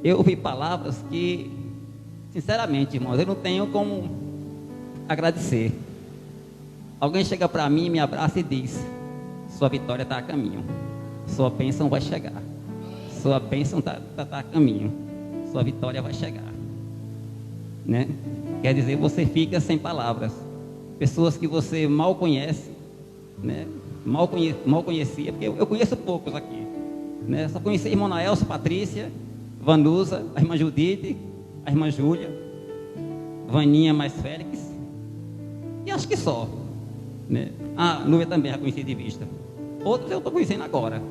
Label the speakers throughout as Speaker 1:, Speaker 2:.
Speaker 1: eu ouvi palavras que, sinceramente, irmãos, eu não tenho como agradecer. Alguém chega para mim, me abraça e diz: sua vitória está a caminho, sua bênção vai chegar, sua bênção está a caminho, sua vitória vai chegar, né? Quer dizer, você fica sem palavras. Pessoas que você mal conhece, né? Mal conhecia, porque eu conheço poucos aqui, né? Só conheci a irmã Naelsa, Patrícia, Vanusa, a irmã Judite, a irmã Júlia, Vaninha mais Félix, e acho que só, né? Núbia também já conheci de vista. Outros eu estou conhecendo agora.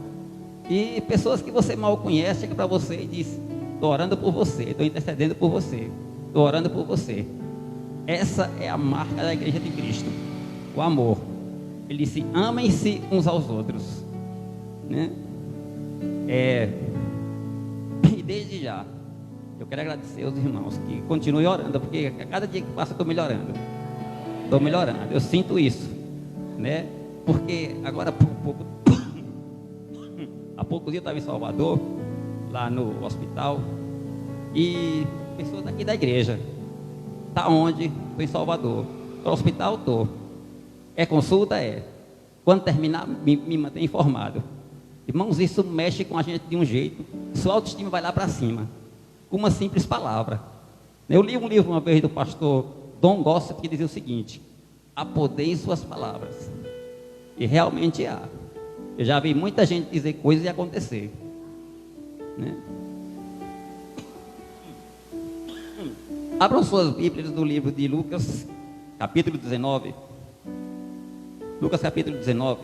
Speaker 1: E pessoas que você mal conhece, chega para você e diz: estou orando por você, estou intercedendo por você, estou orando por você. Essa é a marca da igreja de Cristo, o amor. Ele disse: amem-se uns aos outros, né? E desde já eu quero agradecer aos irmãos que continuem orando, porque a cada dia que passa eu estou melhorando, eu sinto isso, né? Porque agora há poucos dias eu estava em Salvador, lá no hospital, e pessoas daqui da igreja: está onde? Estou em Salvador. Estou no hospital? Estou. É consulta? É. Quando terminar, me mantém informado. Irmãos, isso mexe com a gente de um jeito. Sua autoestima vai lá para cima, com uma simples palavra. Eu li um livro uma vez do pastor Don Gossett, que dizia o seguinte: há poder em suas palavras. E realmente há. Eu já vi muita gente dizer coisas e acontecer, né? Abram suas Bíblias do livro de Lucas, capítulo 19. Lucas, capítulo 19.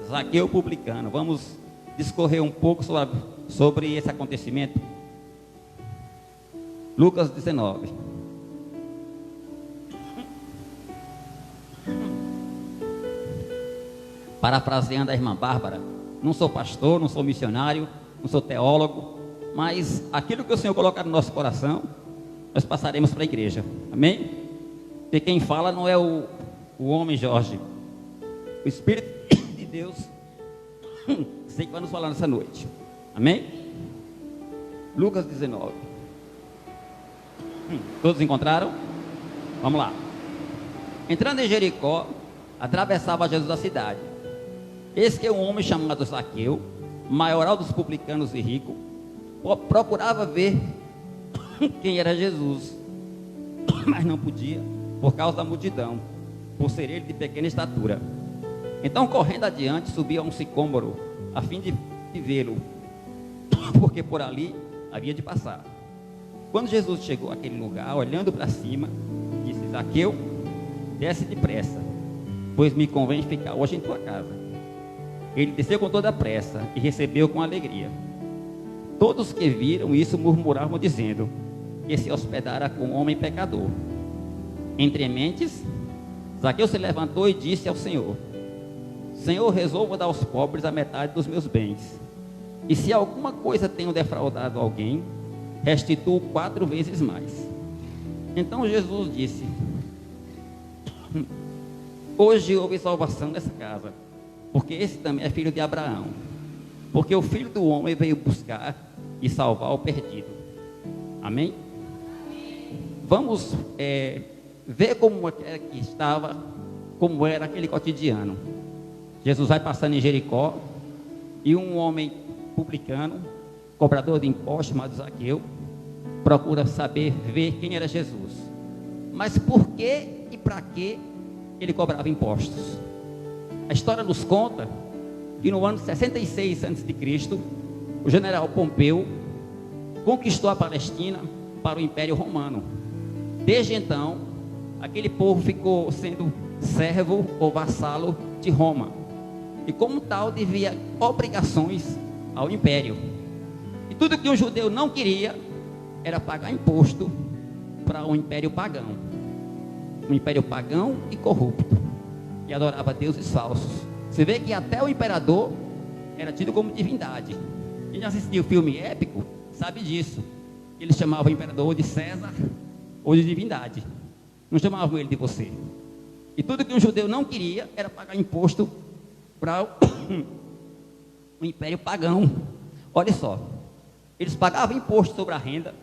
Speaker 1: Zaqueu publicano. Vamos discorrer um pouco sobre esse acontecimento. Lucas 19. Parafraseando a irmã Bárbara: não sou pastor, não sou missionário, não sou teólogo, mas aquilo que o Senhor colocar no nosso coração, nós passaremos para a igreja. Amém? E quem fala não é o homem Jorge, o Espírito de Deus sei que vai nos falar nessa noite. Amém? Lucas 19. Todos encontraram? Vamos lá. Entrando em Jericó, atravessava Jesus a cidade. Eis que um homem chamado Zaqueu, maioral dos publicanos e rico, procurava ver quem era Jesus, mas não podia, por causa da multidão, por ser ele de pequena estatura. Então, correndo adiante, subiu a um sicômoro, a fim de vê-lo, porque por ali havia de passar. Quando Jesus chegou àquele lugar, olhando para cima, disse: Zaqueu, desce depressa, pois me convém ficar hoje em tua casa. Ele desceu com toda a pressa e recebeu com alegria. Todos que viram isso murmuravam, dizendo que se hospedara com um homem pecador. Entre mentes, Zaqueu se levantou e disse ao Senhor: Senhor, resolvo dar aos pobres a metade dos meus bens. E se alguma coisa tenho defraudado alguém, restituo 4 vezes mais. Então Jesus disse: hoje houve salvação nessa casa, porque esse também é filho de Abraão. Porque o Filho do Homem veio buscar e salvar o perdido. Amém? Vamos ver como é que estava, como era aquele cotidiano. Jesus vai passando em Jericó, e um homem publicano, cobrador de impostos, chamado Zaqueu, procura ver quem era Jesus. Mas por que e para que ele cobrava impostos? A história nos conta que no ano 66 a.C., o general Pompeu conquistou a Palestina para o Império Romano. Desde então, aquele povo ficou sendo servo ou vassalo de Roma, e como tal devia obrigações ao Império. E tudo que um judeu não queria era pagar imposto para um império pagão. Um império pagão e corrupto, que adorava deuses falsos. Você vê que até o imperador era tido como divindade. Quem já assistiu o filme épico sabe disso. Eles chamavam o imperador de César ou de divindade, não chamavam ele de você. E tudo que um judeu não queria era pagar imposto para o império pagão. Olha só, Eles pagavam imposto sobre a renda,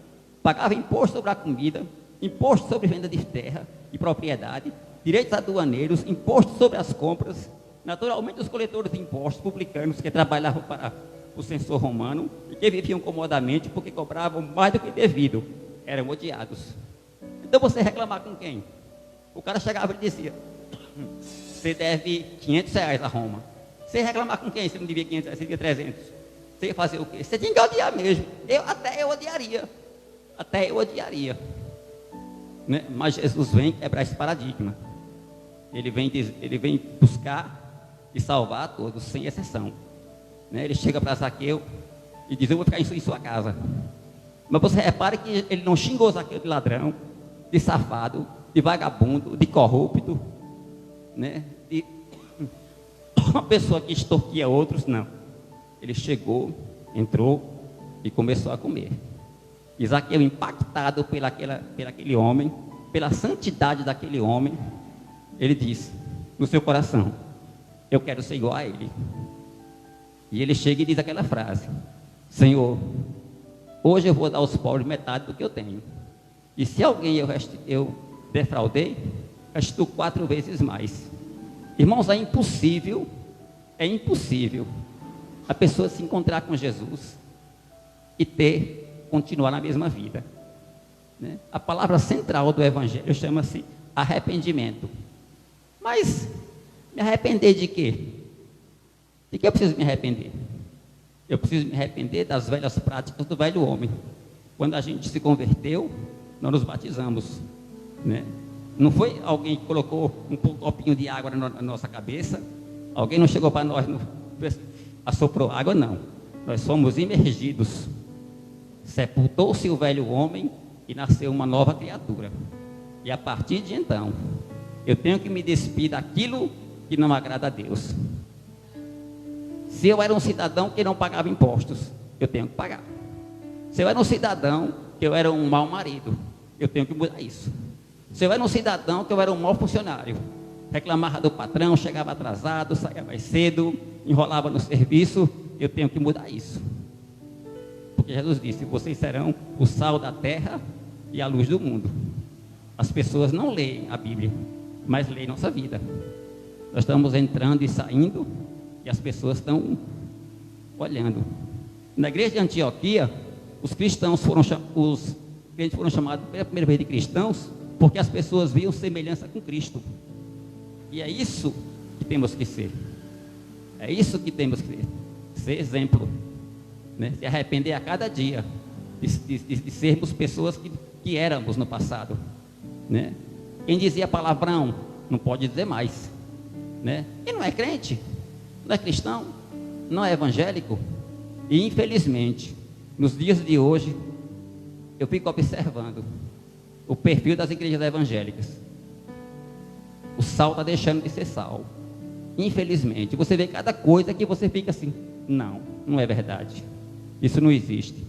Speaker 1: pagavam imposto sobre a comida, imposto sobre venda de terra e propriedade, direitos aduaneiros, imposto sobre as compras. Naturalmente, os coletores de impostos publicanos que trabalhavam para o censor romano e que viviam comodamente porque cobravam mais do que devido, eram odiados. Então você reclamar com quem? O cara chegava e dizia: você deve R$500 a Roma. Você reclamar com quem? Você não devia 500 reais, você devia 300. Você ia fazer o quê? Você tinha que odiar mesmo. Até eu odiaria. Até eu odiaria. Né? Mas Jesus vem quebrar esse paradigma. Ele vem buscar e salvar a todos, sem exceção. Né? Ele chega para Zaqueu e diz: eu vou ficar em sua casa. Mas você repara que ele não xingou Zaqueu de ladrão, de safado, de vagabundo, de corrupto, né? De uma pessoa que extorquia outros, não. Ele chegou, entrou e começou a comer. E Zaqueu, impactado por aquele homem, pela santidade daquele homem, ele disse no seu coração: eu quero ser igual a ele. E ele chega e diz aquela frase: Senhor, hoje eu vou dar aos pobres metade do que eu tenho. E se alguém eu defraudei, restituo 4 vezes mais. Irmãos, é impossível a pessoa se encontrar com Jesus e continuar na mesma vida. Né? A palavra central do Evangelho chama-se arrependimento. Mas me arrepender de quê? De que eu preciso me arrepender? Eu preciso me arrepender das velhas práticas do velho homem. Quando a gente se converteu, nós nos batizamos, né? Não foi alguém que colocou um copinho de água na nossa cabeça, alguém não chegou para nós, assoprou água, não. Nós somos imergidos. Sepultou-se o velho homem e nasceu uma nova criatura. E a partir de então, eu tenho que me despir daquilo que não agrada a Deus. Se eu era um cidadão que não pagava impostos, eu tenho que pagar. Se eu era um cidadão que eu era um mau marido, eu tenho que mudar isso. Se eu era um cidadão que eu era um mau funcionário, reclamava do patrão, chegava atrasado, saía mais cedo, enrolava no serviço, eu tenho que mudar isso. Porque Jesus disse: vocês serão o sal da terra e a luz do mundo. As pessoas não leem a Bíblia, mas leem nossa vida. Nós estamos entrando e saindo e as pessoas estão olhando. Na igreja de Antioquia, os crentes foram chamados pela primeira vez de cristãos porque as pessoas viam semelhança com Cristo. E é isso que temos que ser. É isso que temos que ser exemplo, né? Se arrepender a cada dia de sermos pessoas que éramos no passado, né? Quem dizia palavrão não pode dizer mais, né? E não é crente, não é cristão, não é evangélico. E infelizmente, nos dias de hoje, eu fico observando o perfil das igrejas evangélicas. O sal está deixando de ser sal. Infelizmente, você vê cada coisa que você fica assim: não é verdade. Isso não existe,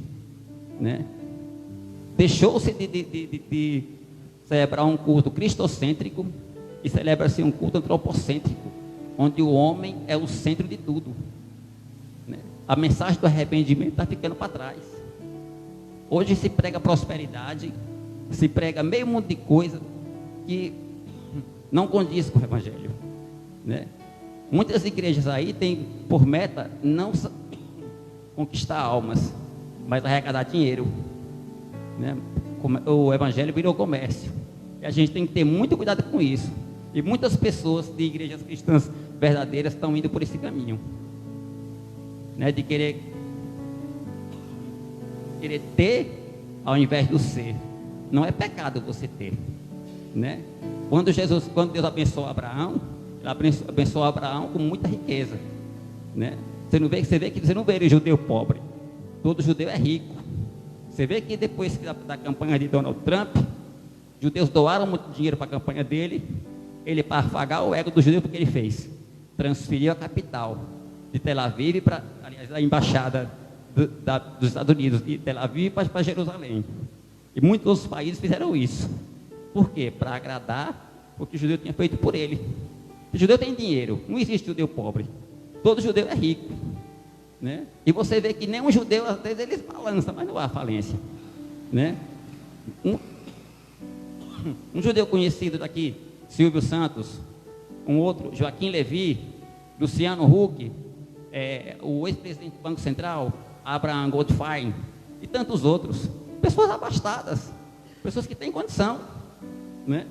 Speaker 1: né? Deixou-se de celebrar um culto cristocêntrico e celebra-se um culto antropocêntrico, onde o homem é o centro de tudo, né? A mensagem do arrependimento está ficando para trás. Hoje se prega prosperidade, se prega meio mundo de coisa que não condiz com o Evangelho, né? Muitas igrejas aí têm por meta não conquistar almas, mas arrecadar dinheiro, né? O Evangelho virou comércio, e a gente tem que ter muito cuidado com isso. E muitas pessoas de igrejas cristãs verdadeiras estão indo por esse caminho, né? De querer ter ao invés do ser. Não é pecado você ter, né? Quando Deus abençoou Abraão, Ele abençoou Abraão com muita riqueza, né? Você não vê ele judeu pobre. Todo judeu é rico. Você vê que depois da campanha de Donald Trump, judeus doaram muito dinheiro para a campanha dele. Ele, para afagar o ego do judeu, o que ele fez? Transferiu a capital de Tel Aviv para, aliás, a embaixada dos Estados Unidos, de Tel Aviv para Jerusalém. E muitos outros países fizeram isso. Por quê? Para agradar o que o judeu tinha feito por ele. O judeu tem dinheiro, não existe judeu pobre. Todo judeu é rico. né? E você vê que nem um judeu, às vezes, eles balançam, mas não há falência, né? Um judeu conhecido daqui, Silvio Santos, um outro, Joaquim Levy, Luciano Huck, o ex-presidente do Banco Central, Abraham Goldfein, e tantos outros. Pessoas abastadas, pessoas que têm condição, né?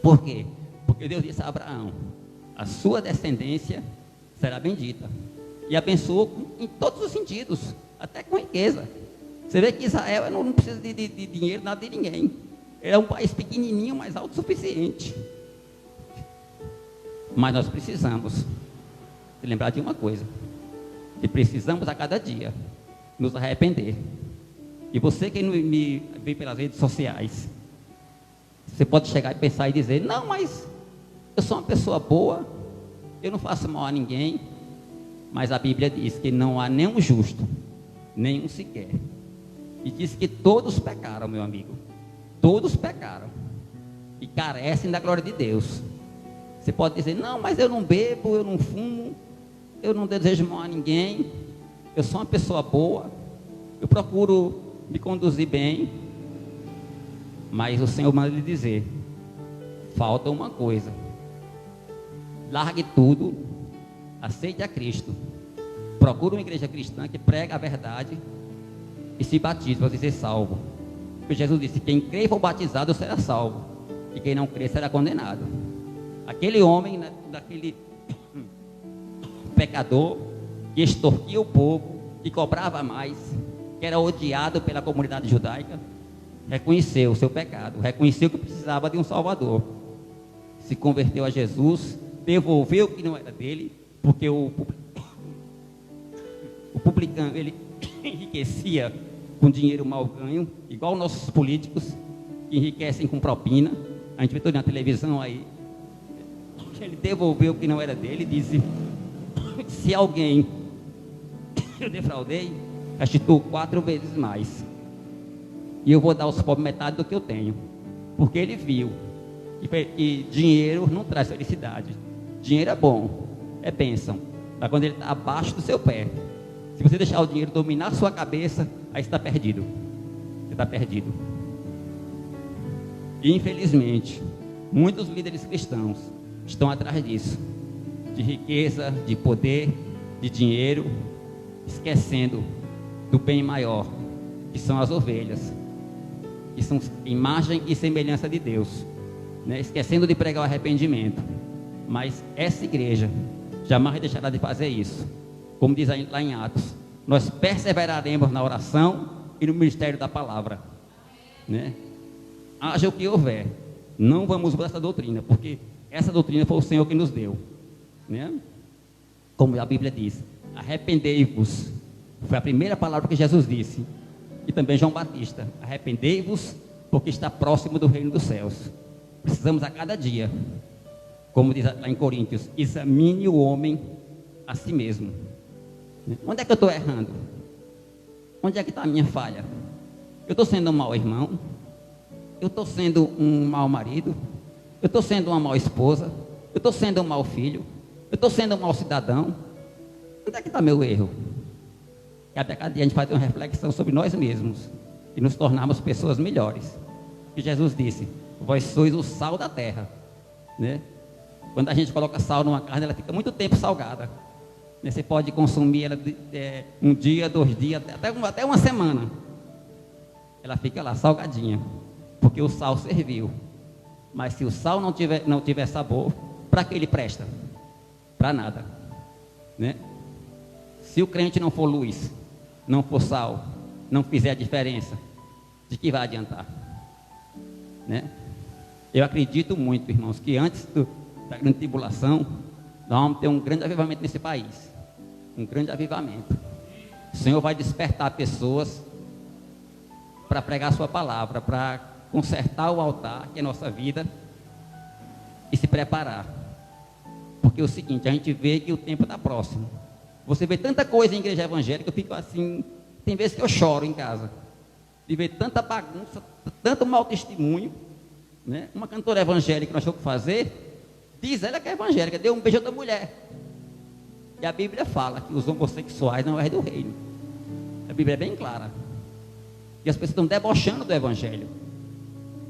Speaker 1: Por quê? Porque Deus disse a Abraão: a sua descendência será bendita. E abençoou em todos os sentidos, até com riqueza. Você vê que Israel não precisa de dinheiro, nada de ninguém. É um país pequenininho, mas autossuficiente. Mas nós precisamos lembrar de uma coisa: que precisamos a cada dia nos arrepender. E você que me vê pelas redes sociais, você pode chegar e pensar e dizer: não, mas eu sou uma pessoa boa, eu não faço mal a ninguém. Mas a Bíblia diz que não há nenhum justo, nenhum sequer. E diz que todos pecaram, meu amigo. Todos pecaram e carecem da glória de Deus. Você pode dizer: não, mas eu não bebo, eu não fumo, eu não desejo mal a ninguém, eu sou uma pessoa boa, eu procuro me conduzir bem. Mas o Senhor manda lhe dizer: falta uma coisa. Largue tudo, aceite a Cristo, procure uma igreja cristã que prega a verdade e se batize para você ser salvo. Porque Jesus disse: quem crê e for batizado será salvo, e quem não crê será condenado. Aquele homem, né, daquele pecador que extorquia o povo, que cobrava mais, que era odiado pela comunidade judaica, reconheceu o seu pecado, reconheceu que precisava de um Salvador, se converteu a Jesus, devolveu o que não era dele, porque o publicano, ele enriquecia com dinheiro mal ganho, igual nossos políticos, que enriquecem com propina. A gente vê tudo na televisão aí. Ele devolveu o que não era dele, disse: se alguém eu defraudei, restituo 4 vezes mais, e eu vou dar aos pobres metade do que eu tenho. Porque ele viu que dinheiro não traz felicidade. Dinheiro é bom, é bênção, mas quando ele está abaixo do seu pé, se você deixar o dinheiro dominar a sua cabeça, aí você está perdido. Você está perdido. E infelizmente, muitos líderes cristãos estão atrás disso, de riqueza, de poder, de dinheiro, esquecendo do bem maior, que são as ovelhas, que são imagem e semelhança de Deus, né? Esquecendo de pregar o arrependimento. Mas essa igreja jamais deixará de fazer isso. Como diz lá em Atos: nós perseveraremos na oração e no ministério da palavra, né? Haja o que houver, não vamos mudar essa doutrina, porque essa doutrina foi o Senhor que nos deu, né? Como a Bíblia diz: arrependei-vos. Foi a primeira palavra que Jesus disse. E também João Batista: arrependei-vos, porque está próximo do reino dos céus. Precisamos a cada dia, como diz lá em Coríntios: examine o homem a si mesmo. Onde é que eu estou errando? Onde é que está a minha falha? Eu estou sendo um mau irmão? Eu estou sendo um mau marido? Eu estou sendo uma má esposa? Eu estou sendo um mau filho? Eu estou sendo um mau cidadão? Onde é que está meu erro? Cabe a cada dia a gente fazer uma reflexão sobre nós mesmos e nos tornarmos pessoas melhores. Que Jesus disse: vós sois o sal da terra, né? Quando a gente coloca sal numa carne, ela fica muito tempo salgada. Você pode consumir ela um dia, 2 dias, até uma semana. Ela fica lá salgadinha, porque o sal serviu. Mas se o sal não tiver sabor, para que ele presta? Para nada, né? Se o crente não for luz, não for sal, não fizer a diferença, de que vai adiantar, né? Eu acredito muito, irmãos, que antes da grande tribulação, nós vamos ter um grande avivamento nesse país. Um grande avivamento. O Senhor vai despertar pessoas para pregar a sua palavra, para consertar o altar, que é a nossa vida, e se preparar. Porque é o seguinte: a gente vê que o tempo está próximo. Você vê tanta coisa em igreja evangélica, eu fico assim, tem vezes que eu choro em casa, de ver tanta bagunça, tanto mau testemunho, né? Uma cantora evangélica não achou o que fazer, diz ela que é evangélica, deu um beijo a outra mulher. E a Bíblia fala que os homossexuais não é do reino. A Bíblia é bem clara. E as pessoas estão debochando do Evangelho.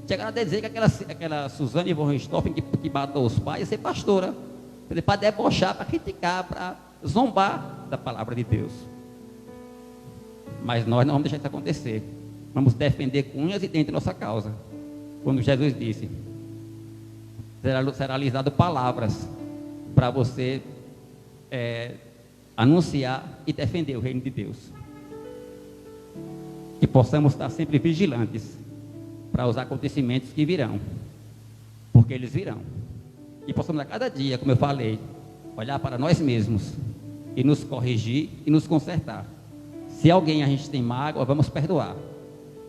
Speaker 1: Chegaram a dizer que aquela Suzane von Richthofen que matou os pais ia ser pastora. Para debochar, para criticar, para zombar da palavra de Deus. Mas nós não vamos deixar isso acontecer. Vamos defender com unhas e dentes nossa causa. Quando Jesus disse: será lhes dado palavras para você anunciar e defender o reino de Deus. Que possamos estar sempre vigilantes para os acontecimentos que virão, porque eles virão. E possamos a cada dia, como eu falei, olhar para nós mesmos e nos corrigir e nos consertar. Se alguém a gente tem mágoa, vamos perdoar,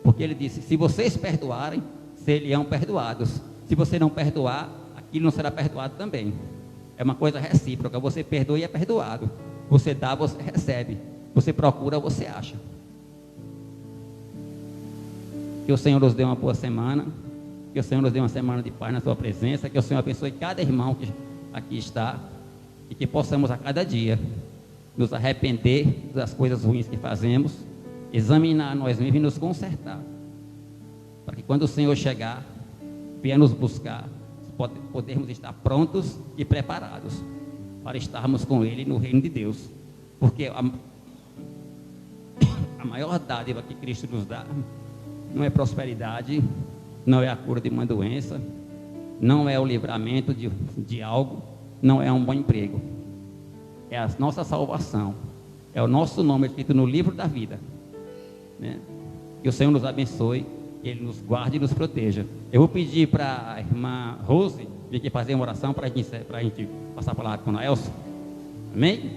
Speaker 1: porque ele disse: se vocês perdoarem, serão perdoados. Se você não perdoar, aquilo não será perdoado também. É uma coisa recíproca. Você perdoa e é perdoado. Você dá, você recebe. Você procura, você acha. Que o Senhor nos dê uma boa semana. Que o Senhor nos dê uma semana de paz na sua presença. Que o Senhor abençoe cada irmão que aqui está. E que possamos a cada dia nos arrepender das coisas ruins que fazemos, examinar nós mesmos e nos consertar. Para que quando o Senhor chegar, venha nos buscar, podermos estar prontos e preparados para estarmos com Ele no reino de Deus. Porque a maior dádiva que Cristo nos dá não é prosperidade, não é a cura de uma doença, não é o livramento de algo, não é um bom emprego. É a nossa salvação, é o nosso nome escrito no livro da vida, né? Que o Senhor nos abençoe, Ele nos guarde e nos proteja. Eu vou pedir para a irmã Rose vir aqui fazer uma oração para a gente passar a palavra com o Nelson. Amém?